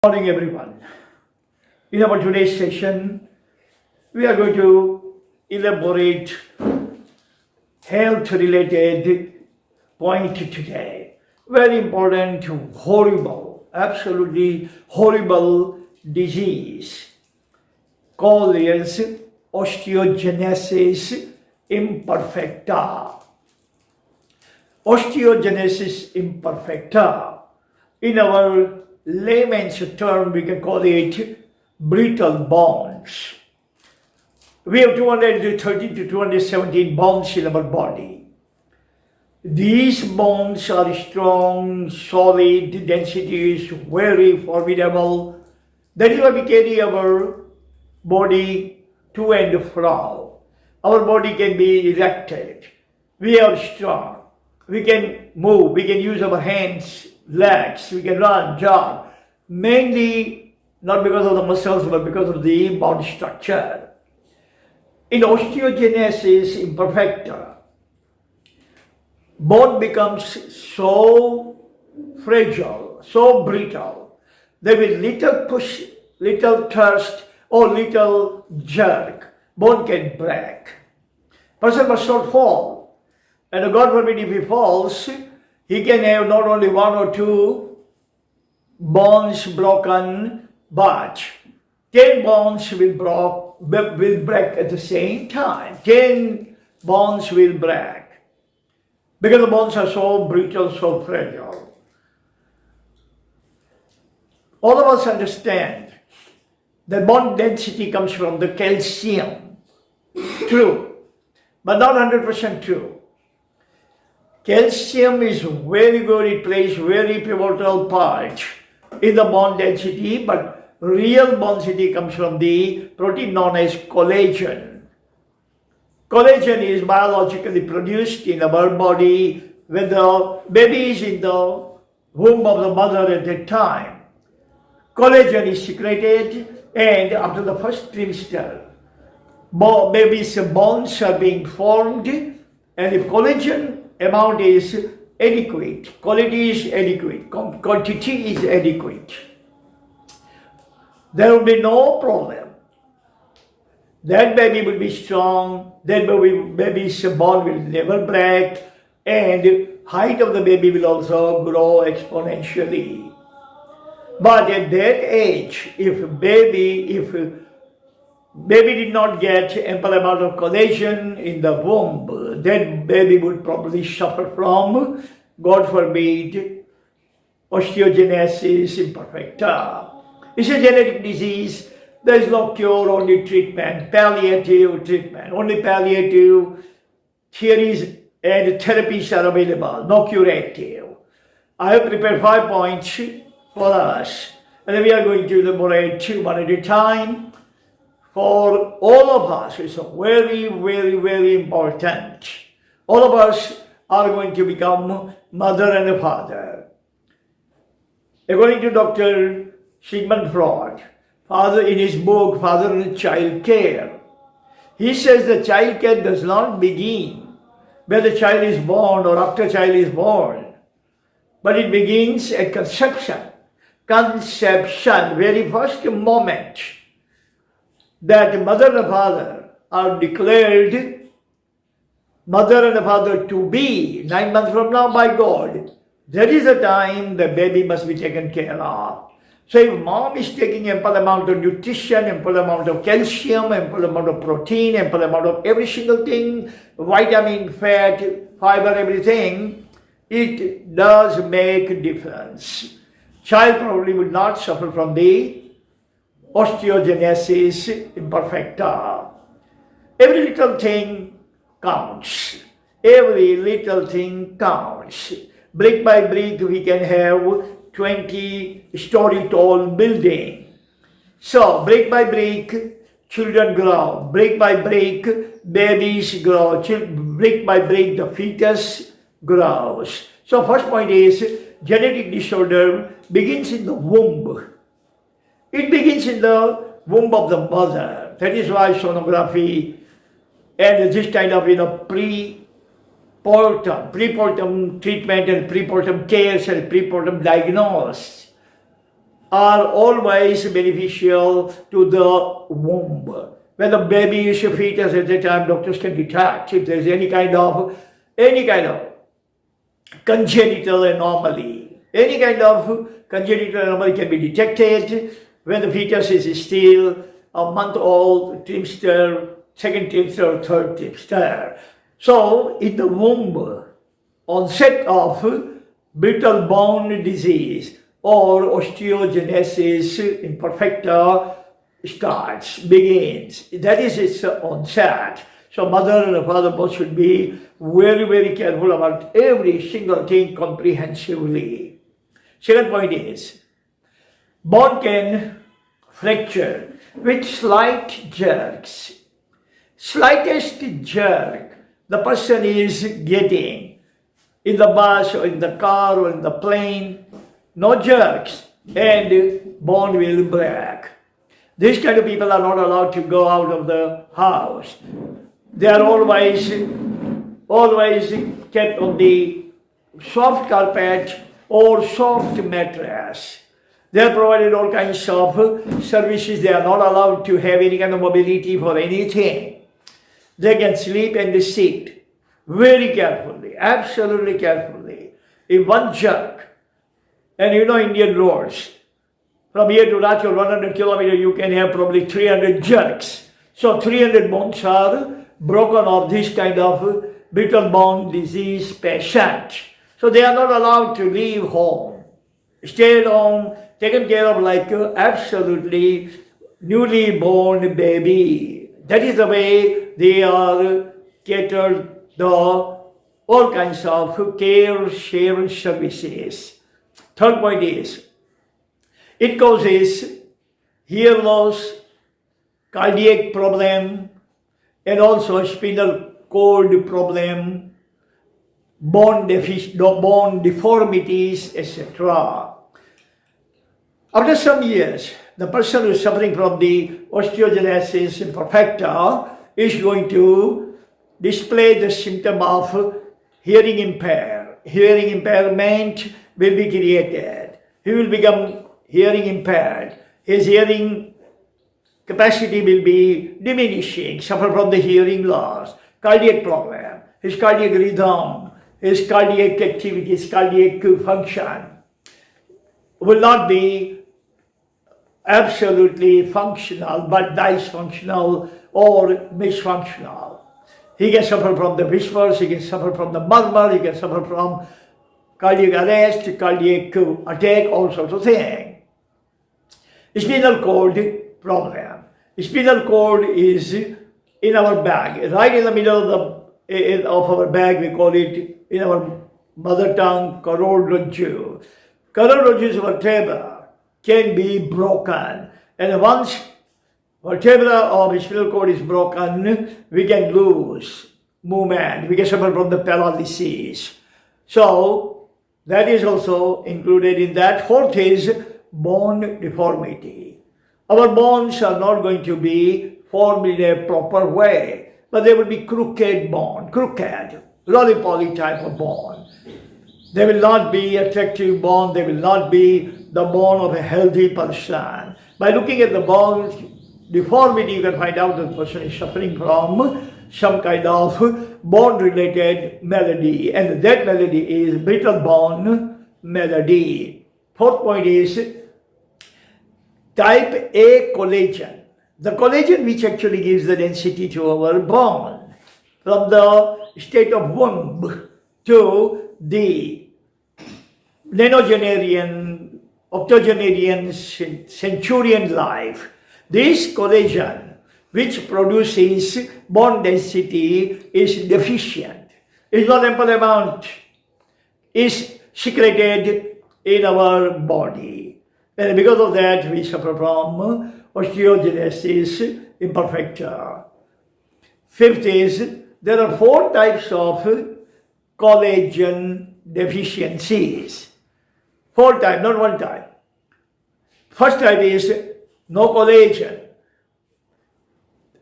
Morning, everyone. In our today's session, we are going to elaborate health-related point today. Very important, horrible, absolutely horrible disease called as osteogenesis imperfecta. Osteogenesis imperfecta, in our layman's term, we can call it brittle bones. We have 230 to 217 bones in our body. These bones are strong, solid, density is very formidable. That is why we carry our body to and fro. Our body can be erected. We are strong. We can move. We can use our hands, legs. We can run, jog. Mainly not because of the muscles, but because of the bone structure. In osteogenesis imperfecta, bone becomes so fragile, so brittle, that with little push, little thrust, or little jerk, bone can break. Person must not fall. And God forbid if he falls, he can have not only one or two bones broken, but 10 bones will break at the same time. 10 bones will break. Because the bones are so brittle, so fragile. All of us understand that bone density comes from the calcium. True, but not 100% true. Calcium is very good, it plays very pivotal part in the bone density, but real bone density comes from the protein known as collagen. Collagen is biologically produced in our body when the baby is in the womb of the mother at that time. Collagen is secreted, and after the first trimester, baby's bones are being formed, and if collagen amount is adequate, quality is adequate, quantity is adequate, there will be no problem. That baby will be strong, that baby's bone will never break, and height of the baby will also grow exponentially. But at that age, if baby did not get ample amount of collagen in the womb, that baby would probably suffer from, God forbid, osteogenesis imperfecta. It's a genetic disease. There is no cure, only treatment, palliative treatment. Only palliative theories and therapies are available, no curative. I have prepared 5 points for us, and we are going to elaborate one at a time. For all of us, it's very, very, very important. All of us are going to become mother and a father. According to Dr. Sigmund Freud, father in his book, Father and Child Care, he says the child care does not begin when the child is born or after child is born, but it begins at conception. Conception, very first moment that mother and father are declared mother and father to be 9 months from now by God, that is the time the baby must be taken care of. So if mom is taking ample amount of nutrition, ample amount of calcium, ample amount of protein, ample amount of every single thing, vitamin, fat, fiber, everything, it does make a difference. Child probably will not suffer from the osteogenesis imperfecta. Every little thing counts. Every little thing counts. Brick by brick, we can have 20-story tall building. So, brick by brick, children grow. Brick by brick, babies grow. Brick by brick, the fetus grows. So, first point is genetic disorder begins in the womb. It begins in the womb of the mother. That is why sonography and this kind of prepartum treatment and prepartum cares and prepartum diagnosis are always beneficial to the womb. When the baby is a fetus at the time, doctors can detect if there's any kind of congenital anomaly. Any kind of congenital anomaly can be detected when the fetus is still a month old, trimester, second trimester, third trimester. So, in the womb, onset of brittle bone disease or osteogenesis imperfecta begins. That is its onset. So mother and father both should be very, very careful about every single thing comprehensively. Second point is, bone can fracture with slight jerks. Slightest jerk the person is getting in the bus or in the car or in the plane, no jerks, and bone will break. These kind of people are not allowed to go out of the house. They are always kept on the soft carpet or soft mattress. They are provided all kinds of services. They are not allowed to have any kind of mobility for anything. They can sleep and sit very carefully, absolutely carefully. In one jerk, and you know Indian roads, from here to Rajkot, 100 kilometers, you can have probably 300 jerks. So 300 bones are broken of this kind of brittle bone disease patient. So they are not allowed to leave home. Stay at home, taken care of like absolutely newly born baby. That is the way they are catered the all kinds of care, share services. Third point is, it causes hair loss, cardiac problem, and also spinal cord problem, bone deformities, etc. After some years, the person who is suffering from the osteogenesis imperfecta is going to display the symptom of hearing impairment. Hearing impairment will be created. He will become hearing impaired. His hearing capacity will be diminishing, suffer from the hearing loss, cardiac problem, his cardiac rhythm, his cardiac activity, his cardiac function will not be absolutely functional but dysfunctional or misfunctional. He can suffer from the whispers, he can suffer from the murmur, he can suffer from cardiac arrest, cardiac attack, all sorts of things. Spinal cord problem. Spinal cord is in our back, right in the middle of our back. We call it in our mother tongue korodraju. Korodraju's vertebra can be broken, and once vertebra of spinal cord is broken, we can lose movement. We can suffer from the paralysis. So that is also included in that. Fourth is bone deformity. Our bones are not going to be formed in a proper way, but they will be crooked bone, crooked, lollipop type of bone. They will not be attractive bone, they will not be the bone of a healthy person. By looking at the bone deformity, you can find out that the person is suffering from some kind of bone-related malady, and that malady is brittle bone malady. Fourth point is type A collagen. The collagen which actually gives the density to our bone from the state of womb to the nonagenarian, octogenarian, centurion life. This collagen which produces bone density is deficient. It's not ample amount, is secreted in our body. And because of that, we suffer from osteogenesis imperfecta. Fifth is, there are 4 types of collagen deficiencies. 4 types, not 1 type. First type is no collagen,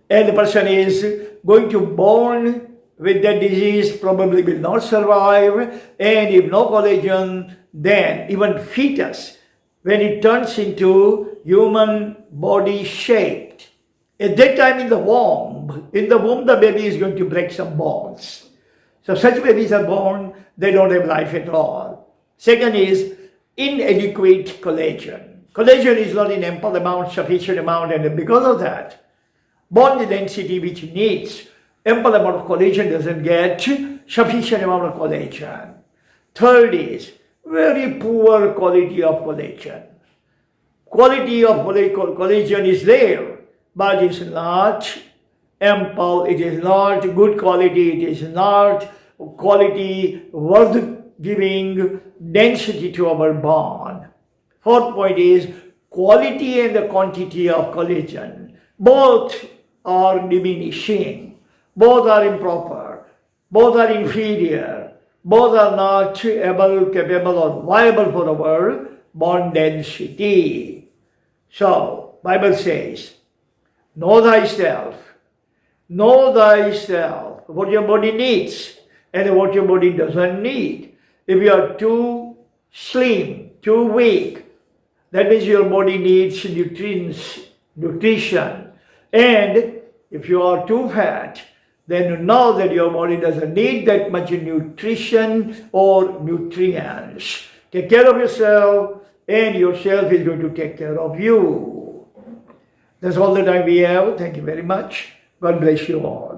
and the person is going to born with that disease, probably will not survive, and if no collagen, then even fetus when it turns into human body shaped. At that time in the womb, the baby is going to break some bones. So such babies are born, they don't have life at all. Second is inadequate collagen. Collagen is not in ample amount, sufficient amount, and because of that, bone density which needs ample amount of collagen doesn't get sufficient amount of collagen. Third is very poor quality of collagen. Quality of collagen is there, but it's not ample, it is not good quality, it is not quality worth giving density to our bone. Fourth point is quality and the quantity of collagen. Both are diminishing, both are improper, both are inferior, both are not capable or viable for our bone density. So, Bible says, know thyself, what your body needs and what your body doesn't need. If you are too slim, too weak, that means your body needs nutrition. And if you are too fat, then you know that your body doesn't need that much nutrition or nutrients. Take care of yourself, and yourself is going to take care of you. That's all the time we have. Thank you very much. God bless you all.